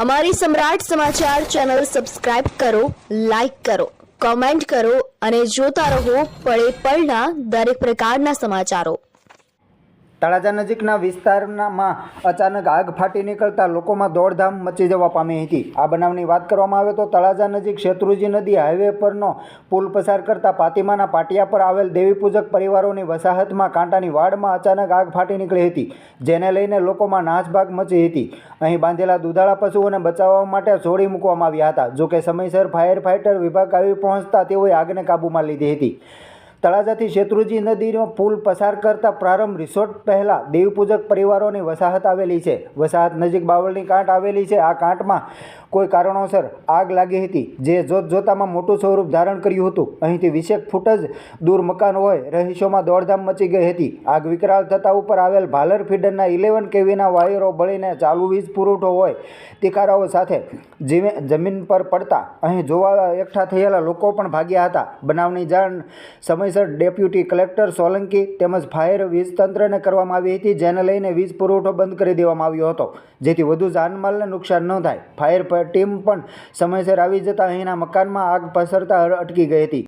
અમારી સમ્રાટ સમાચાર ચેનલ સબસ્ક્રાઇબ કરો, લાઇક કરો, કોમેન્ટ કરો અને જોતા રહો પળે પળના દરેક પ્રકારના સમાચારો। તળાજા નજીકના વિસ્તારમાં અચાનક આગ ફાટી નીકળતા લોકોમાં દોડધામ મચી જવા પામી હતી। આ બનાવની વાત કરવામાં આવે તો તળાજા નજીક શેત્રુંજી નદી હાઈવે પરનો પુલ પસાર કરતા પાતીમાના પાટિયા પર આવેલ દેવીપૂજક પરિવારોની વસાહતમાં કાંટાની વાડમાં અચાનક આગ ફાટી નીકળી હતી, જેને લઈને લોકોમાં નાસભાગ મચી હતી। અહીં બાંધેલા દુધાળા પશુઓને બચાવવા માટે છોડી મૂકવામાં આવ્યા હતા। જોકે સમયસર ફાયર ફાઇટર વિભાગ આવી પહોંચતા તેઓએ આગને કાબૂમાં લીધી હતી। તળાજાથી શેત્રુંજી નદીનો પુલ પસાર કરતા પ્રારંભ રિસોર્ટ પહેલા દેવપૂજક પરિવારોની વસાહત આવેલી છે। વસાહત નજીક બાવળની કાંઠ આવેલી છે। આ કાંઠમાં કોઈ કારણોસર આગ લાગી હતી, જે જોતજોતામાં મોટું સ્વરૂપ ધારણ કર્યું હતું। અહીંથી 20 ફૂટ જ દૂર મકાન હોય રહીશોમાં દોડધામ મચી ગઈ હતી। આગ વિકરાળ થતા ઉપર આવેલ ભાલર ફીડરના 11 kVના વાયરો બળીને ચાલુ વીજ પુરવઠો હોય તિકારાઓ સાથે જમીન પર પડતા અહીં જોવા એકઠા થયેલા લોકો પણ ભાગ્યા હતા। બનાવની જાણ સમયસર ડેપ્યુટી કલેક્ટર સોલંકી તેમજ ફાયર વીજ તંત્રને કરવામાં આવી હતી, જેને લઈને વીજ પુરવઠો બંધ કરી દેવામાં આવ્યો હતો, જેથી વધુ જાનમાલને નુકસાન ન થાય। ફાયર ટીમ પણ સમયસર આવી જતા અહીંના મકાનમાં આગ પસરતા અટકી ગઈ હતી।